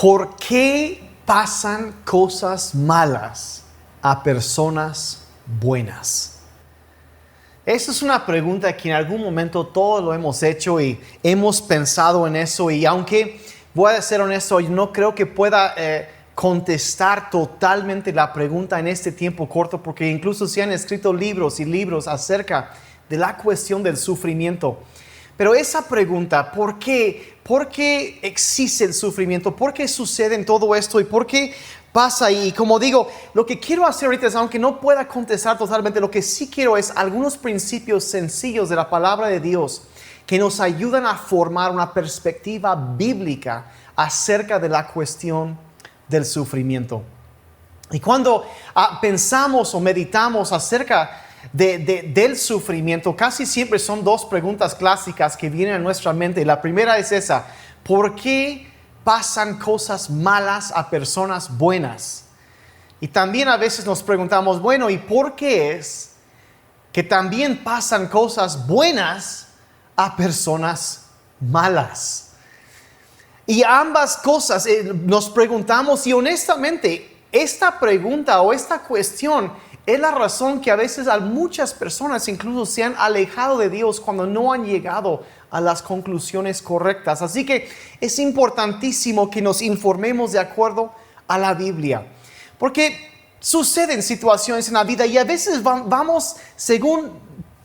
¿por qué pasan cosas malas a personas buenas? Esa es una pregunta que en algún momento todos lo hemos hecho y hemos pensado en eso, y aunque voy a ser honesto, yo no creo que pueda contestar totalmente la pregunta en este tiempo corto, porque incluso se han escrito libros y libros acerca de la cuestión del sufrimiento. Pero esa pregunta, ¿por qué? ¿Por qué existe el sufrimiento? ¿Por qué sucede todo esto? ¿Y por qué pasa? Y como digo, lo que quiero hacer ahorita es, aunque no pueda contestar totalmente, lo que sí quiero es algunos principios sencillos de la palabra de Dios que nos ayudan a formar una perspectiva bíblica acerca de la cuestión del sufrimiento. Y cuando pensamos o meditamos acerca del sufrimiento, casi siempre son dos preguntas clásicas que vienen a nuestra mente. La primera es esa: ¿por qué pasan cosas malas a personas buenas? Y también a veces nos preguntamos, bueno, ¿y por qué es que también pasan cosas buenas a personas malas? Y ambas cosas nos preguntamos, y honestamente esta pregunta o esta cuestión es la razón que a veces a muchas personas incluso se han alejado de Dios cuando no han llegado a las conclusiones correctas. Así que es importantísimo que nos informemos de acuerdo a la Biblia, porque suceden situaciones en la vida y a veces vamos, según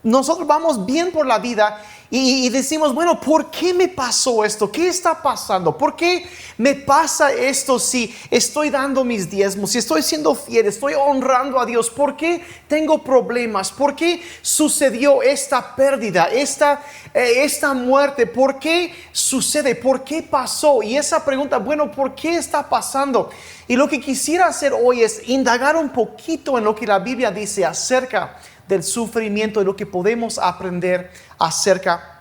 nosotros vamos bien por la vida y decimos, bueno, ¿por qué me pasó esto? ¿Qué está pasando? ¿Por qué me pasa esto si estoy dando mis diezmos, si estoy siendo fiel, estoy honrando a Dios? ¿Por qué tengo problemas? ¿Por qué sucedió esta pérdida, esta muerte? ¿Por qué sucede? ¿Por qué pasó? Y esa pregunta, bueno, ¿por qué está pasando? Y lo que quisiera hacer hoy es indagar un poquito en lo que la Biblia dice acerca del sufrimiento y lo que podemos aprender acerca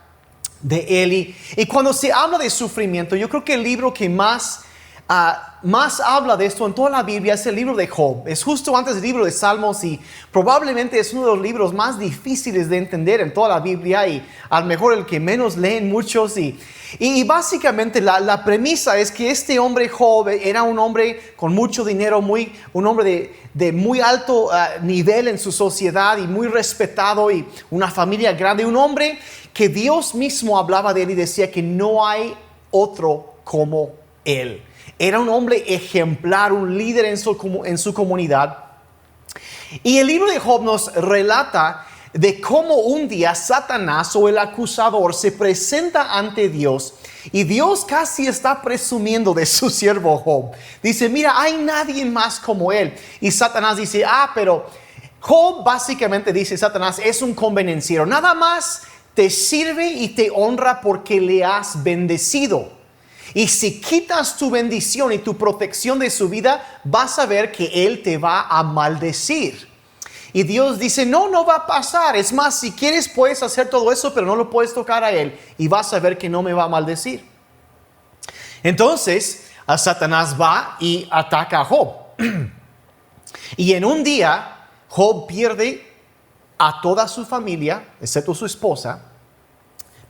de él. Y cuando se habla de sufrimiento, yo creo que el libro que más habla de esto en toda la Biblia es el libro de Job. Es justo antes del libro de Salmos y probablemente es uno de los libros más difíciles de entender en toda la Biblia, y a lo mejor el que menos leen muchos. Y básicamente la premisa es que este hombre Job era un hombre con mucho dinero, un hombre de muy alto nivel en su sociedad y muy respetado, y una familia grande, un hombre que Dios mismo hablaba de él y decía que no hay otro como él. Era un hombre ejemplar, un líder en su comunidad. Y el libro de Job nos relata de cómo un día Satanás, o el acusador, se presenta ante Dios, y Dios casi está presumiendo de su siervo Job. Dice, mira, hay nadie más como él. Y Satanás dice, pero Job, básicamente dice Satanás, es un convenenciero. Nada más te sirve y te honra porque le has bendecido. Y si quitas tu bendición y tu protección de su vida, vas a ver que él te va a maldecir. Y Dios dice, no va a pasar. Es más, si quieres puedes hacer todo eso, pero no lo puedes tocar a él, y vas a ver que no me va a maldecir. Entonces, a Satanás va y ataca a Job. Y en un día, Job pierde a toda su familia, excepto su esposa.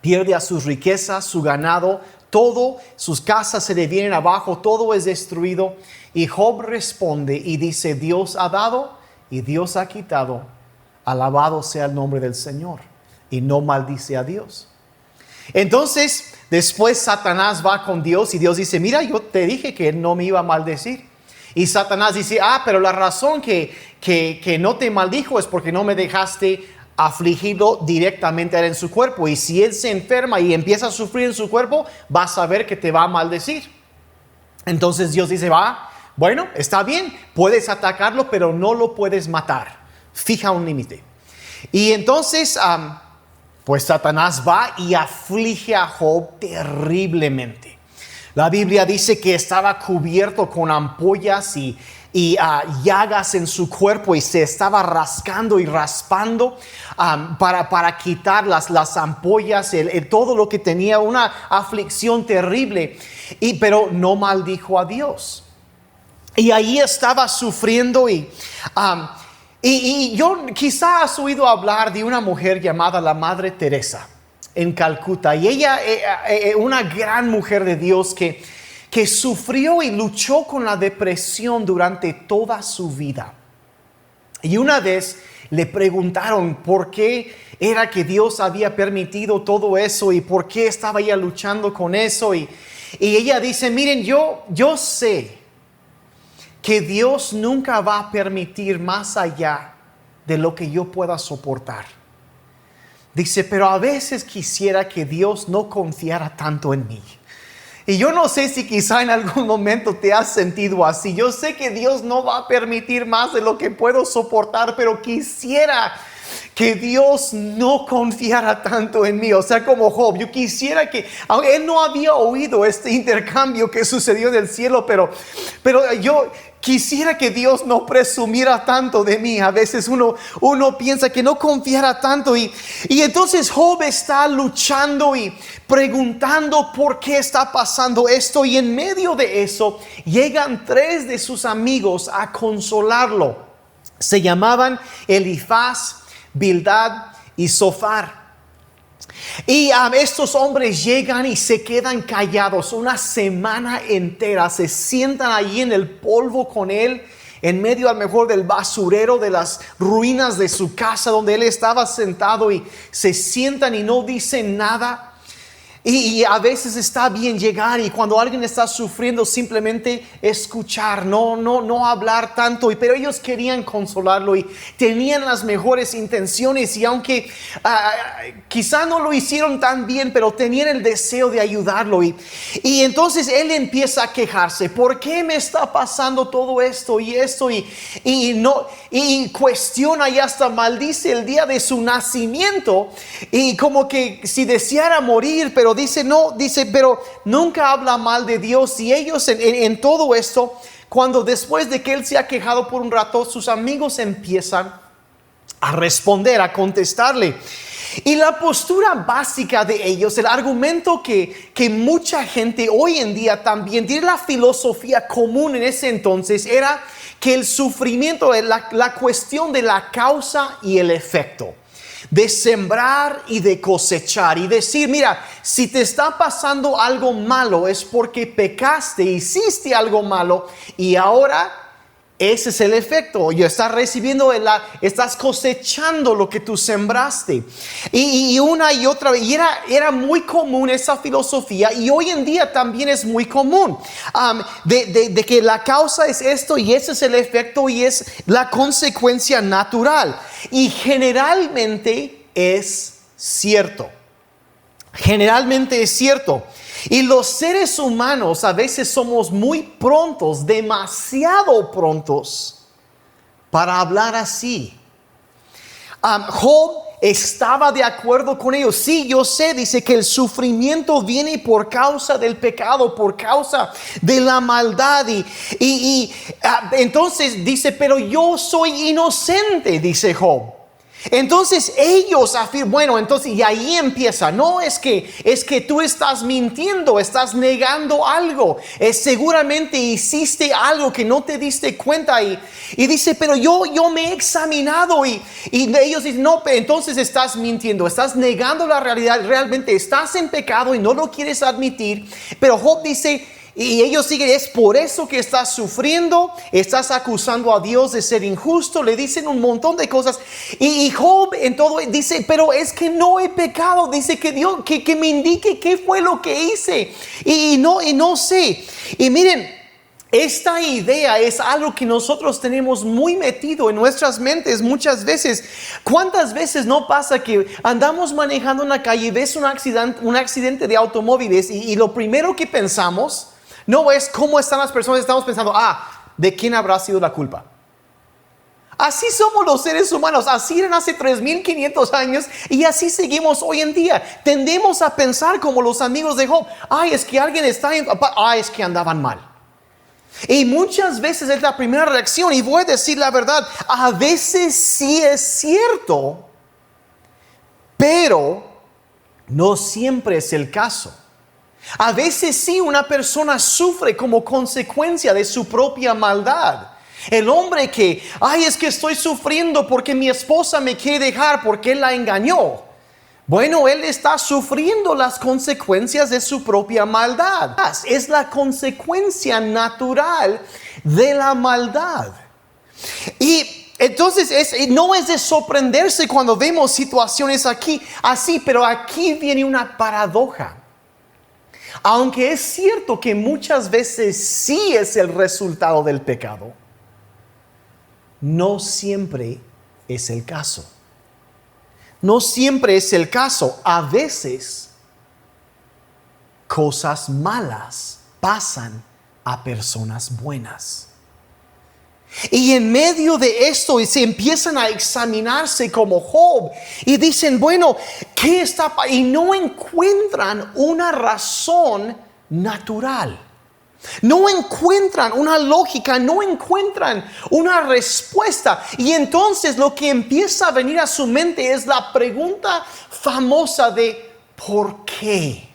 Pierde a sus riquezas, su ganado, todo, sus casas se le vienen abajo, todo es destruido. Y Job responde y dice, Dios ha dado y Dios ha quitado, alabado sea el nombre del Señor. Y no maldice a Dios. Entonces, después Satanás va con Dios y Dios dice, mira, yo te dije que él no me iba a maldecir. Y Satanás dice, pero la razón que no te maldijo es porque no me dejaste afligirlo directamente a él en su cuerpo. Y si él se enferma y empieza a sufrir en su cuerpo, vas a ver que te va a maldecir. Entonces Dios dice, bueno, está bien, puedes atacarlo, pero no lo puedes matar. Fija un límite. Y entonces, pues Satanás va y aflige a Job terriblemente. La Biblia dice que estaba cubierto con ampollas y llagas en su cuerpo, y se estaba rascando y raspando para quitar las ampollas, todo lo que tenía, una aflicción terrible. Pero no maldijo a Dios. Y ahí estaba sufriendo y yo quizá has oído hablar de una mujer llamada la Madre Teresa en Calcuta. Y ella, una gran mujer de Dios que que sufrió y luchó con la depresión durante toda su vida. Y una vez le preguntaron por qué era que Dios había permitido todo eso y por qué estaba ella luchando con eso. Y ella dice, miren, yo sé que Dios nunca va a permitir más allá de lo que yo pueda soportar. Dice, pero a veces quisiera que Dios no confiara tanto en mí. Y yo no sé si quizá en algún momento te has sentido así. Yo sé que Dios no va a permitir más de lo que puedo soportar, pero quisiera que Dios no confiara tanto en mí. O sea, como Job, yo quisiera que, aunque él no había oído este intercambio que sucedió en el cielo, pero yo quisiera que Dios no presumiera tanto de mí. A veces uno piensa que no confiara tanto y entonces Job está luchando y preguntando por qué está pasando esto, y en medio de eso llegan 3 de sus amigos a consolarlo. Se llamaban Elifaz, Bildad y Zofar. Y estos hombres llegan y se quedan callados una semana entera. Se sientan allí en el polvo con él, en medio a lo mejor del basurero, de las ruinas de su casa donde él estaba sentado, y se sientan y no dicen nada. Y a veces está bien llegar y cuando alguien está sufriendo simplemente escuchar, no hablar tanto. Pero ellos querían consolarlo y tenían las mejores intenciones, y aunque quizá no lo hicieron tan bien, pero tenían el deseo de ayudarlo. Y entonces él empieza a quejarse: ¿por qué me está pasando todo esto y esto? Y cuestiona y hasta maldice el día de su nacimiento, y como que si deseara morir, pero pero nunca habla mal de Dios. Y ellos en todo esto, cuando después de que él se ha quejado por un rato, sus amigos empiezan a responder, a contestarle. Y la postura básica de ellos, el argumento que mucha gente hoy en día también tiene, la filosofía común en ese entonces, era que el sufrimiento es la cuestión de la causa y el efecto, de sembrar y de cosechar, y decir: mira, si te está pasando algo malo es porque pecaste, hiciste algo malo, y ahora ese es el efecto. Ya estás recibiendo, estás cosechando lo que tú sembraste. Y una y otra vez, y era muy común esa filosofía, y hoy en día también es muy común, de que la causa es esto y ese es el efecto y es la consecuencia natural. Y generalmente es cierto. Generalmente es cierto. Y los seres humanos a veces somos muy prontos, demasiado prontos, para hablar así. Job estaba de acuerdo con ellos. Sí, yo sé, dice, que el sufrimiento viene por causa del pecado, por causa de la maldad. Y entonces dice: pero yo soy inocente, dice Job. Entonces ellos afirman, bueno, entonces, y ahí empieza: no, es que tú estás mintiendo, estás negando algo, seguramente hiciste algo que no te diste cuenta. Y dice: pero yo me he examinado, y ellos dicen: no, entonces estás mintiendo, estás negando la realidad, realmente estás en pecado y no lo quieres admitir. Pero Job dice, y ellos siguen: es por eso que estás sufriendo, estás acusando a Dios de ser injusto. Le dicen un montón de cosas, y Job en todo dice: pero es que no he pecado. Dice que Dios, que me indique qué fue lo que hice, y no sé. Y miren, esta idea es algo que nosotros tenemos muy metido en nuestras mentes muchas veces. ¿Cuántas veces no pasa que andamos manejando en la calle y ves un accidente de automóviles, y lo primero que pensamos no es cómo están las personas? Estamos pensando: ¿de quién habrá sido la culpa? Así somos los seres humanos. Así eran hace 3,500 años y así seguimos hoy en día. Tendemos a pensar como los amigos de Job: es que alguien está es que andaban mal. Y muchas veces es la primera reacción. Y voy a decir la verdad: a veces sí es cierto, pero no siempre es el caso. A veces sí, una persona sufre como consecuencia de su propia maldad. El hombre que: es que estoy sufriendo porque mi esposa me quiere dejar porque él la engañó. Bueno, él está sufriendo las consecuencias de su propia maldad. Es la consecuencia natural de la maldad. Y entonces no es de sorprenderse cuando vemos situaciones aquí así, pero aquí viene una paradoja. Aunque es cierto que muchas veces sí es el resultado del pecado, no siempre es el caso. No siempre es el caso. A veces cosas malas pasan a personas buenas. Y en medio de esto se empiezan a examinarse como Job y dicen, bueno, ¿qué está pasando? Y no encuentran una razón natural. No encuentran una lógica, no encuentran una respuesta. Y entonces lo que empieza a venir a su mente es la pregunta famosa de ¿por qué?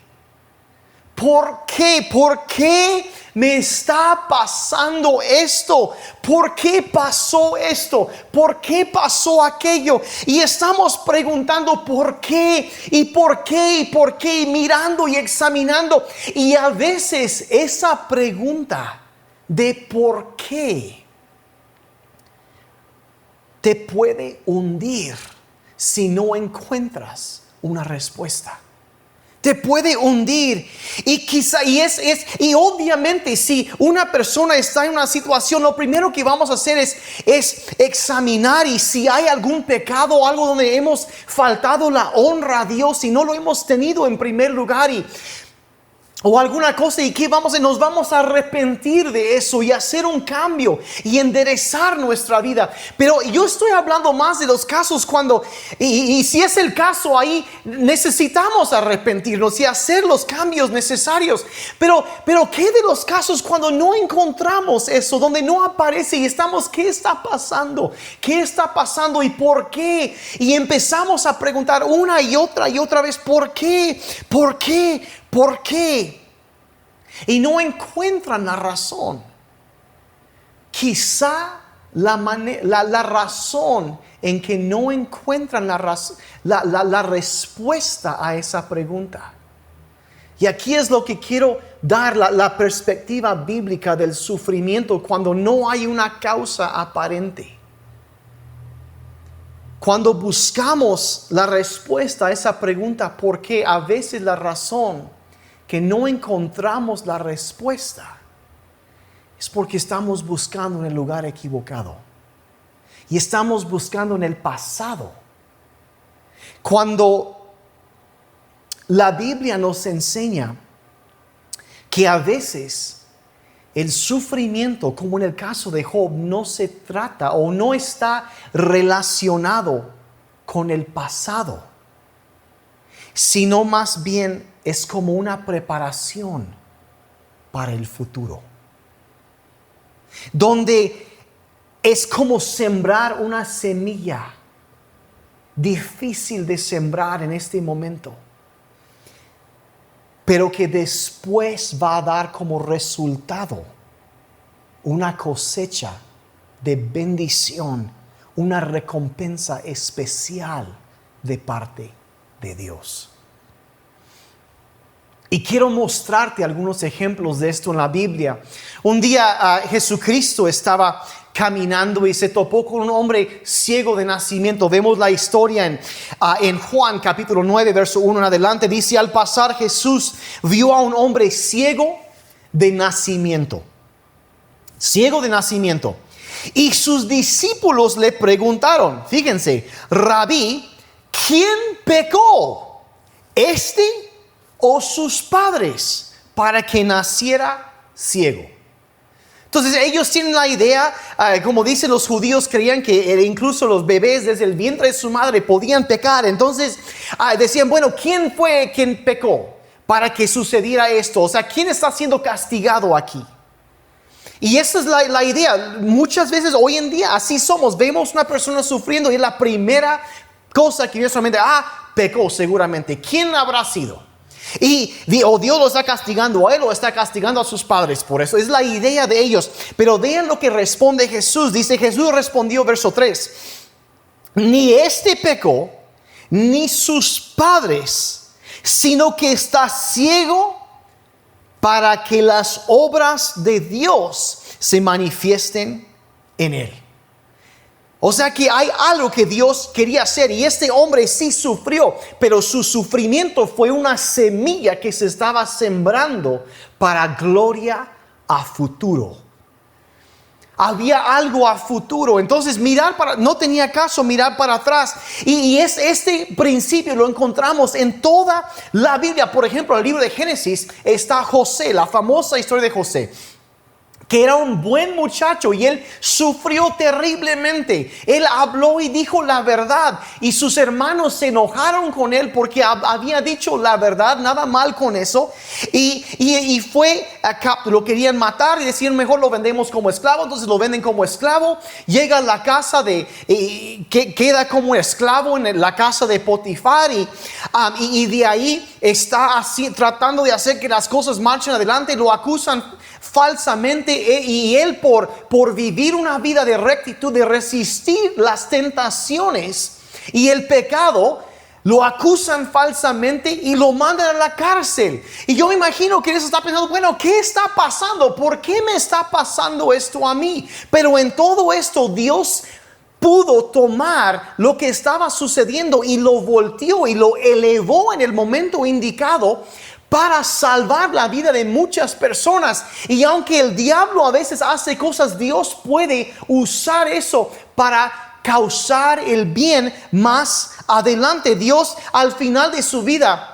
¿Por qué? ¿Por qué me está pasando esto? ¿Por qué pasó esto? ¿Por qué pasó aquello? Y estamos preguntando ¿por qué? ¿Y por qué? ¿Y por qué? Y mirando y examinando. Y a veces esa pregunta de ¿por qué? Te puede hundir si no encuentras una respuesta. Te puede hundir. Y obviamente si una persona está en una situación, lo primero que vamos a hacer es examinar y si hay algún pecado o algo donde hemos faltado la honra a Dios y no lo hemos tenido en primer lugar o alguna cosa y que nos vamos a arrepentir de eso y hacer un cambio y enderezar nuestra vida. Pero yo estoy hablando más de los casos cuando, y si es el caso ahí, necesitamos arrepentirnos y hacer los cambios necesarios. Pero ¿qué de los casos cuando no encontramos eso, donde no aparece y estamos, ¿qué está pasando? ¿Qué está pasando y por qué? Y empezamos a preguntar una y otra vez, ¿por qué? ¿Por qué? ¿Por qué? Y no encuentran la razón. Quizá la razón en que no encuentran la respuesta a esa pregunta. Y aquí es lo que quiero dar, la perspectiva bíblica del sufrimiento cuando no hay una causa aparente. Cuando buscamos la respuesta a esa pregunta, ¿por qué? A veces la razón que no encontramos la respuesta es porque estamos buscando en el lugar equivocado y estamos buscando en el pasado. Cuando la Biblia nos enseña que a veces el sufrimiento, como en el caso de Job, no se trata o no está relacionado con el pasado, sino más bien es como una preparación para el futuro. Donde es como sembrar una semilla difícil de sembrar en este momento, pero que después va a dar como resultado una cosecha de bendición, una recompensa especial de parte de Dios. Y quiero mostrarte algunos ejemplos de esto en la Biblia. Un día Jesucristo estaba caminando y se topó con un hombre ciego de nacimiento. Vemos la historia en Juan capítulo 9, verso 1 en adelante. Dice, al pasar Jesús vio a un hombre ciego de nacimiento. Ciego de nacimiento. Y sus discípulos le preguntaron, fíjense, Rabí, ¿quién pecó? ¿Este o sus padres para que naciera ciego? Entonces ellos tienen la idea, como dicen los judíos, creían que incluso los bebés desde el vientre de su madre podían pecar. Entonces decían, bueno, ¿quién fue quien pecó para que sucediera esto? O sea, ¿quién está siendo castigado aquí? Y esa es la idea. Muchas veces hoy en día así somos. Vemos una persona sufriendo y es la primera cosa que viene solamente, pecó seguramente. ¿Quién habrá sido? Y Dios lo está castigando a él o está castigando a sus padres. Por eso es la idea de ellos. Pero vean lo que responde Jesús. Dice, Jesús respondió, verso 3, ni este pecó, ni sus padres, sino que está ciego para que las obras de Dios se manifiesten en él. O sea que hay algo que Dios quería hacer y este hombre sí sufrió, pero su sufrimiento fue una semilla que se estaba sembrando para gloria a futuro. Había algo a futuro. Entonces no tenía caso mirar para atrás. Y este principio lo encontramos en toda la Biblia. Por ejemplo, en el libro de Génesis está José, la famosa historia de José, que era un buen muchacho y él sufrió terriblemente. Él habló y dijo la verdad y sus hermanos se enojaron con él porque había dicho la verdad, nada mal con eso. Y fue acá, lo querían matar y decían mejor lo vendemos como esclavo. Entonces lo venden como esclavo. Llega a la casa queda como esclavo en la casa de Potifar y de ahí está así, tratando de hacer que las cosas marchen adelante. Lo acusan falsamente y él por vivir una vida de rectitud, de resistir las tentaciones y el pecado, lo acusan falsamente y lo mandan a la cárcel. Y yo me imagino que él está pensando, bueno, ¿qué está pasando? ¿Por qué me está pasando esto a mí? Pero en todo esto Dios pudo tomar lo que estaba sucediendo y lo volteó y lo elevó en el momento indicado para salvar la vida de muchas personas. Y aunque el diablo a veces hace cosas, Dios puede usar eso para causar el bien más adelante. Dios, al final de su vida,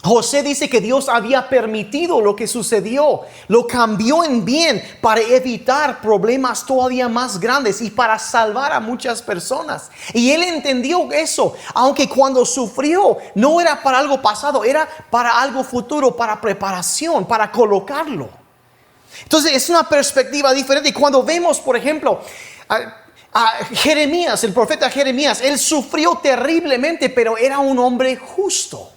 José dice que Dios había permitido lo que sucedió, lo cambió en bien para evitar problemas todavía más grandes y para salvar a muchas personas. Y él entendió eso, aunque cuando sufrió no era para algo pasado, era para algo futuro, para preparación, para colocarlo. Entonces es una perspectiva diferente. Y cuando vemos, por ejemplo, a Jeremías, el profeta Jeremías, él sufrió terriblemente, pero era un hombre justo.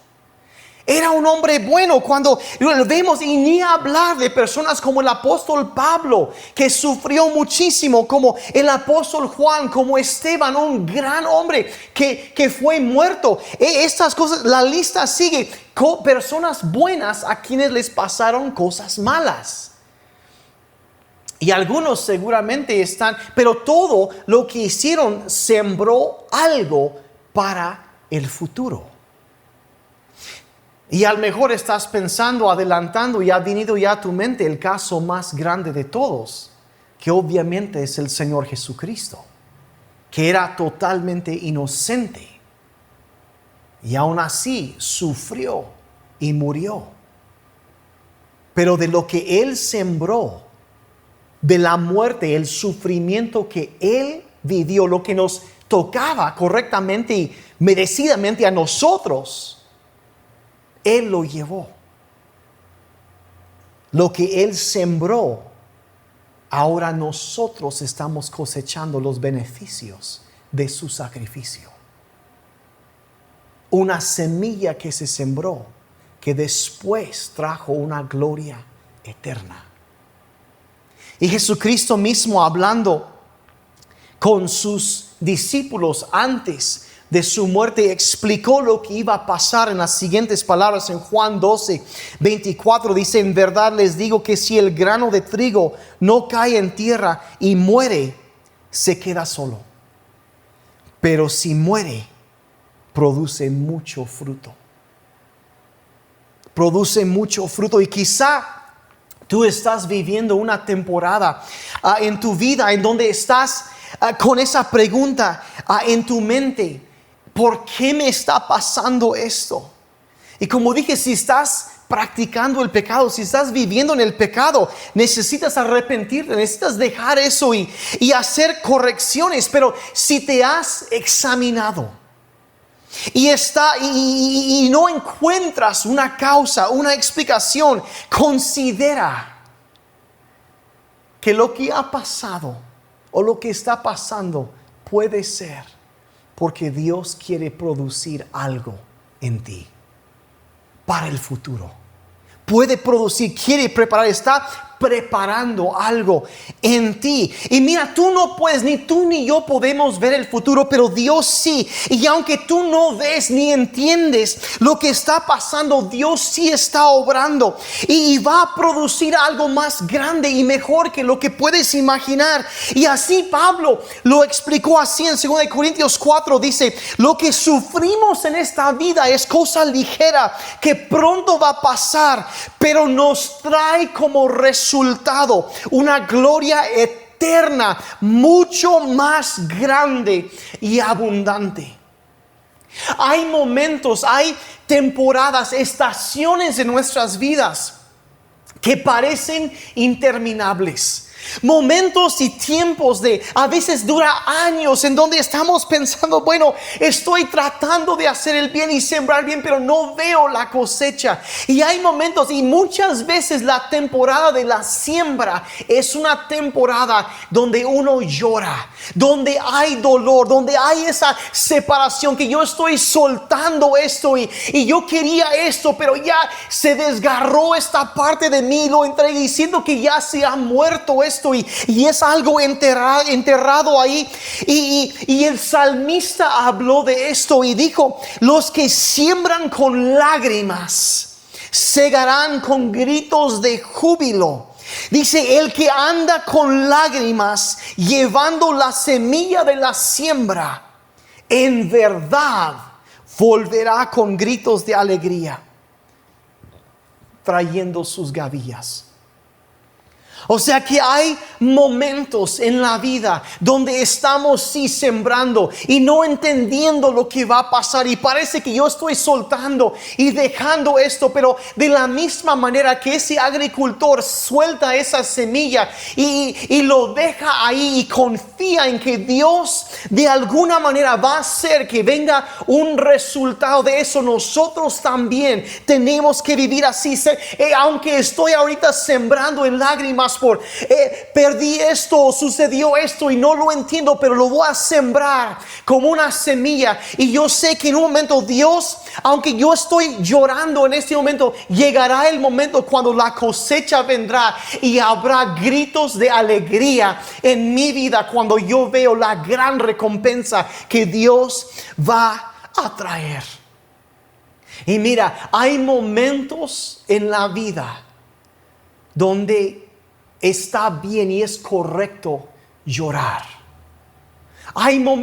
Era un hombre bueno. Cuando lo vemos, y ni hablar de personas como el apóstol Pablo, que sufrió muchísimo, como el apóstol Juan, como Esteban, un gran hombre que fue muerto. Estas cosas, la lista sigue, con personas buenas a quienes les pasaron cosas malas. Y algunos seguramente están, pero todo lo que hicieron sembró algo para el futuro. Y a lo mejor estás pensando, adelantando, y ha venido ya a tu mente el caso más grande de todos, que obviamente es el Señor Jesucristo, que era totalmente inocente y aún así sufrió y murió. Pero de lo que Él sembró, de la muerte, el sufrimiento que Él vivió, lo que nos tocaba correctamente y merecidamente a nosotros, Él lo llevó. Lo que Él sembró, ahora nosotros estamos cosechando los beneficios de su sacrificio. Una semilla que se sembró, que después trajo una gloria eterna. Y Jesucristo mismo, hablando con sus discípulos antes de su muerte, explicó lo que iba a pasar en las siguientes palabras. En Juan 12:24 dice: en verdad les digo que si el grano de trigo no cae en tierra y muere, se queda solo. Pero si muere, produce mucho fruto. Produce mucho fruto. Y quizá tú estás viviendo una temporada en tu vida en donde estás con esa pregunta en tu mente: ¿por qué me está pasando esto? Y como dije, si estás practicando el pecado, si estás viviendo en el pecado, necesitas arrepentirte, necesitas dejar eso y hacer correcciones. Pero si te has examinado y no encuentras una causa, una explicación, considera que lo que ha pasado o lo que está pasando puede ser porque Dios quiere producir algo en ti para el futuro. Puede producir, quiere preparar, está preparando algo en ti. Y mira, tú no puedes, ni tú ni yo podemos ver el futuro, pero Dios sí. Y aunque tú no ves ni entiendes lo que está pasando, Dios sí está obrando y va a producir algo más grande y mejor que lo que puedes imaginar. Y así Pablo lo explicó así en 2 Corintios 4, dice: lo que sufrimos en esta vida es cosa ligera que pronto va a pasar, pero nos trae como resultado una gloria eterna, mucho más grande y abundante. Hay momentos, hay temporadas, estaciones en nuestras vidas que parecen interminables. Momentos y tiempos a veces dura años en donde estamos pensando, bueno, estoy tratando de hacer el bien y sembrar bien, pero no veo la cosecha. Y hay momentos, y muchas veces la temporada de la siembra es una temporada donde uno llora, donde hay dolor, donde hay esa separación, que yo estoy soltando esto y yo quería esto, pero ya se desgarró esta parte de mí, lo entregué y siento que ya se ha muerto esto y es algo enterrado ahí. Y el salmista habló de esto y dijo: los que siembran con lágrimas segarán con gritos de júbilo. Dice: el que anda con lágrimas llevando la semilla de la siembra, en verdad volverá con gritos de alegría, trayendo sus gavillas. O sea que hay momentos en la vida donde estamos sí sembrando y no entendiendo lo que va a pasar, y parece que yo estoy soltando y dejando esto, pero de la misma manera que ese agricultor suelta esa semilla y lo deja ahí y confía en que Dios de alguna manera va a hacer que venga un resultado de eso, nosotros también tenemos que vivir así. Aunque estoy ahorita sembrando en lágrimas por perdí esto, sucedió esto y no lo entiendo, pero lo voy a sembrar como una semilla, y yo sé que en un momento Dios, aunque yo estoy llorando en este momento, llegará el momento cuando la cosecha vendrá y habrá gritos de alegría en mi vida cuando yo veo la gran recompensa que Dios va a traer. Y mira, hay momentos en la vida donde está bien y es correcto llorar.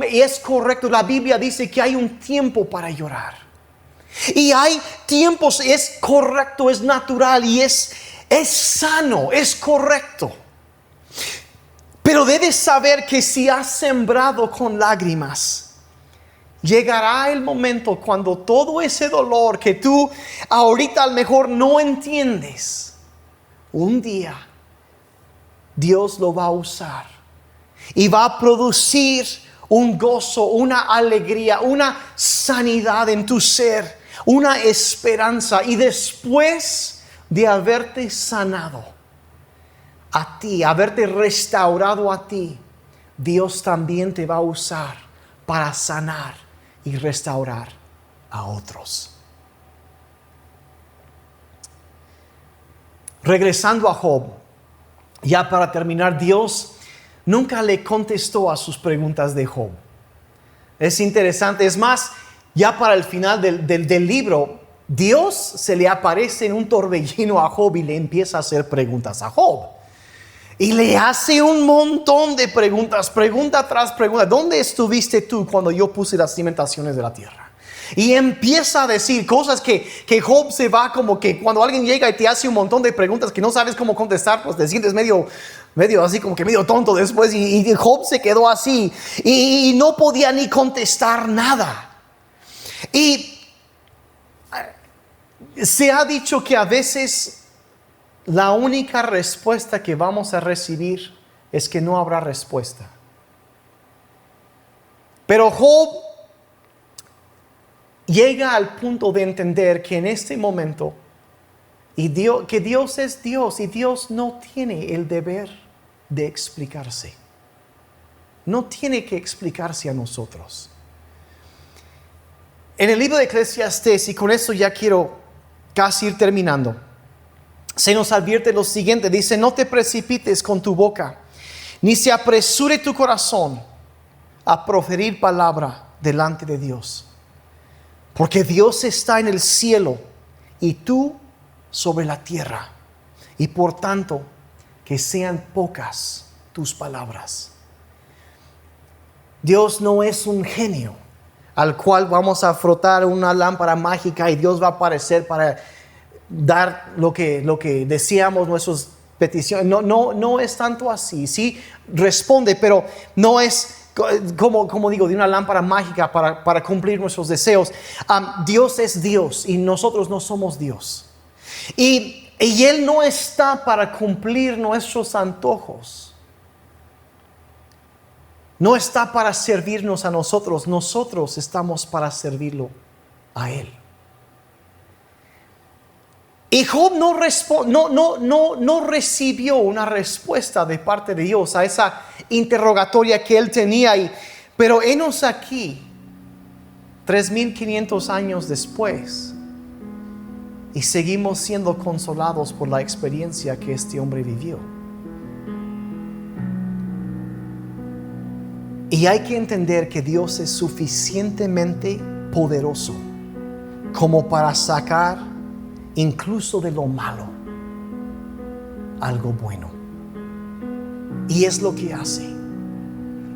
Y es correcto, la Biblia dice que hay un tiempo para llorar. Y hay tiempos, es correcto, es natural y es sano, es correcto. Pero debes saber que si has sembrado con lágrimas, llegará el momento cuando todo ese dolor que tú ahorita a lo mejor no entiendes, un día Dios lo va a usar y va a producir un gozo, una alegría, una sanidad en tu ser, una esperanza. Y después de haberte sanado a ti, haberte restaurado a ti, Dios también te va a usar para sanar y restaurar a otros. Regresando a Job, ya para terminar, Dios nunca le contestó a sus preguntas de Job. Es interesante, es más, ya para el final del libro, Dios se le aparece en un torbellino a Job y le empieza a hacer preguntas a Job. Y le hace un montón de preguntas, pregunta tras pregunta. ¿Dónde estuviste tú cuando yo puse las cimentaciones de la tierra? Y empieza a decir cosas que Job se va como que cuando alguien llega y te hace un montón de preguntas que no sabes cómo contestar, pues te sientes medio así como que medio tonto después. Y Job se quedó así y no podía ni contestar nada. Y se ha dicho que a veces la única respuesta que vamos a recibir es que no habrá respuesta. Pero Job llega al punto de entender que en este momento que Dios es Dios y Dios no tiene el deber de explicarse. No tiene que explicarse a nosotros. En el libro de Eclesiastés, y con esto ya quiero casi ir terminando, se nos advierte lo siguiente. Dice, no te precipites con tu boca, ni se apresure tu corazón a proferir palabra delante de Dios. Porque Dios está en el cielo y tú sobre la tierra. Y por tanto, que sean pocas tus palabras. Dios no es un genio al cual vamos a frotar una lámpara mágica y Dios va a aparecer para dar lo que deseamos, nuestras peticiones. No es tanto así. Sí responde, pero no es como digo, de una lámpara mágica para cumplir nuestros deseos. Dios es Dios y nosotros no somos Dios. Y Él no está para cumplir nuestros antojos. No está para servirnos a nosotros. Nosotros estamos para servirlo a Él. Y Job no recibió una respuesta de parte de Dios a esa interrogatoria que él tenía. Pero henos aquí, 3,500 años después, y seguimos siendo consolados por la experiencia que este hombre vivió. Y hay que entender que Dios es suficientemente poderoso como para sacar incluso de lo malo algo bueno. Y es lo que hace.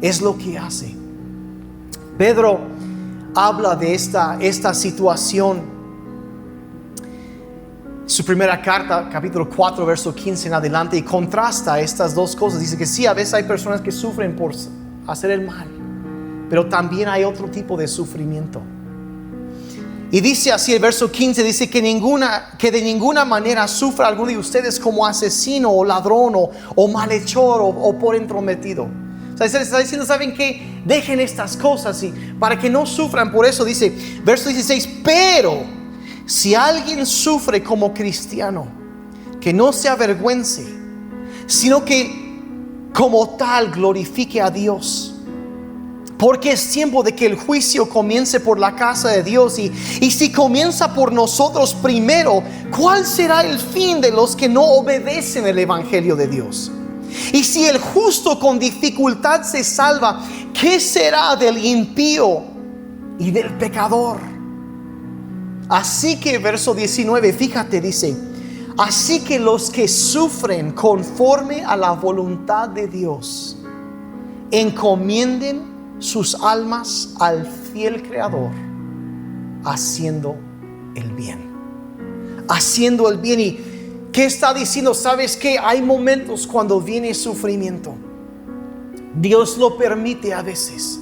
Es lo que hace. Pedro habla de esta situación. Su primera carta, capítulo 4, verso 15 en adelante, y contrasta estas dos cosas. Dice que sí, a veces hay personas que sufren por hacer el mal, pero también hay otro tipo de sufrimiento. Y dice así el verso 15, dice que de ninguna manera sufra alguno de ustedes como asesino o ladrón o malhechor o por entrometido. O sea, se les está diciendo, ¿saben qué? Dejen estas cosas y para que no sufran por eso. Dice, verso 16, pero si alguien sufre como cristiano, que no se avergüence, sino que como tal glorifique a Dios. Porque es tiempo de que el juicio comience por la casa de Dios. Y si comienza por nosotros primero, ¿cuál será el fin de los que no obedecen el evangelio de Dios? Y si el justo con dificultad se salva, ¿qué será del impío y del pecador? Así que verso 19, fíjate, dice, así que los que sufren conforme a la voluntad de Dios, encomienden sus almas al fiel Creador, haciendo el bien. Haciendo el bien. ¿Y qué está diciendo? ¿Sabes qué? Hay momentos cuando viene sufrimiento. Dios lo permite a veces,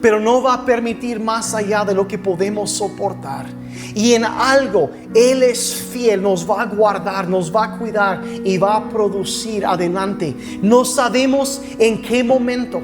pero no va a permitir más allá de lo que podemos soportar. Y en algo Él es fiel, nos va a guardar, nos va a cuidar y va a producir adelante. No sabemos en qué momento,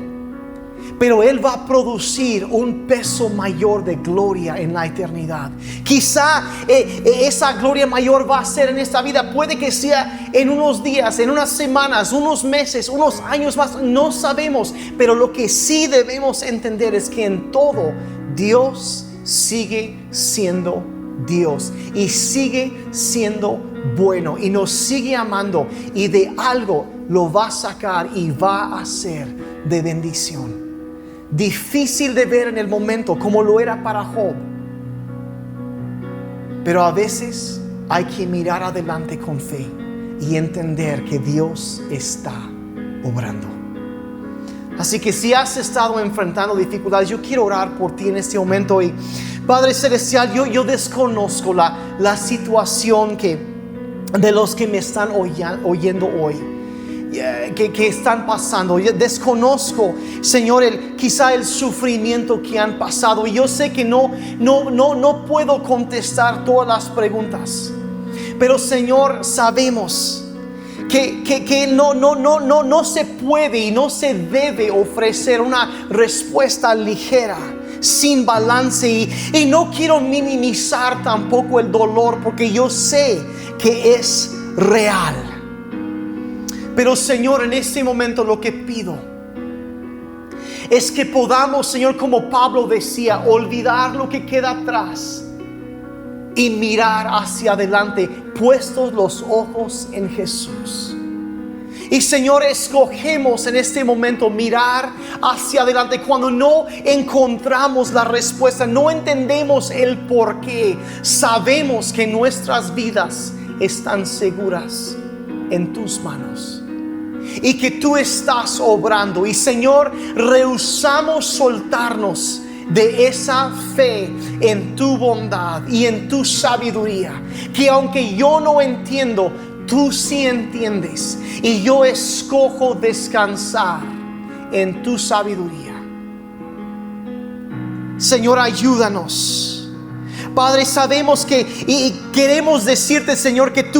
pero Él va a producir un peso mayor de gloria en la eternidad. Quizá esa gloria mayor va a ser en esta vida. Puede que sea en unos días, en unas semanas, unos meses, unos años más. No sabemos. Pero lo que sí debemos entender es que en todo Dios sigue siendo Dios. Y sigue siendo bueno. Y nos sigue amando. Y de algo lo va a sacar y va a hacer de bendición. Difícil de ver en el momento, como lo era para Job, pero a veces hay que mirar adelante con fe y entender que Dios está obrando. Así que si has estado enfrentando dificultades, yo quiero orar por ti en este momento. Y Padre Celestial, yo desconozco la situación de los que me están oyendo hoy. Que están pasando. Yo desconozco, Señor, quizá el sufrimiento que han pasado. Y yo sé que no puedo contestar todas las preguntas, pero Señor, sabemos que no se puede y no se debe ofrecer una respuesta ligera, sin balance. Y no quiero minimizar tampoco el dolor, porque yo sé que es real. Pero Señor, en este momento lo que pido es que podamos, Señor, como Pablo decía, olvidar lo que queda atrás y mirar hacia adelante, puestos los ojos en Jesús. Y Señor, escogemos en este momento mirar hacia adelante cuando no encontramos la respuesta, no entendemos el por qué. Sabemos que nuestras vidas están seguras en tus manos y que tú estás obrando. Y Señor, rehusamos soltarnos de esa fe en tu bondad y en tu sabiduría, que aunque yo no entiendo, tú sí entiendes, y yo escojo descansar en tu sabiduría. Señor, ayúdanos. Padre, sabemos que y queremos decirte, Señor, que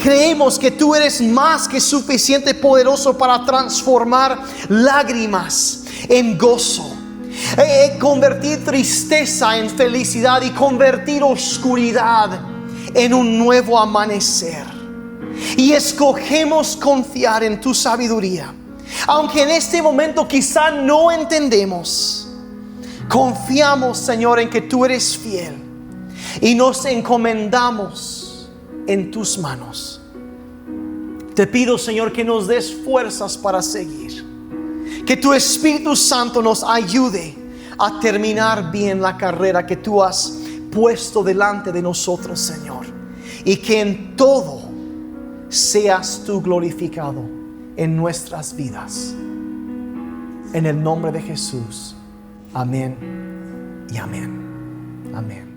creemos que tú eres más que suficiente poderoso para transformar lágrimas en gozo, convertir tristeza en felicidad y convertir oscuridad en un nuevo amanecer. Y escogemos confiar en tu sabiduría, aunque en este momento quizá no entendemos. Confiamos, Señor, en que tú eres fiel y nos encomendamos en tus manos. Te pido, Señor, que nos des fuerzas para seguir, que tu Espíritu Santo nos ayude a terminar bien la carrera que tú has puesto delante de nosotros, Señor, y que en todo seas tú glorificado en nuestras vidas. En el nombre de Jesús. Amén y amén. Amén.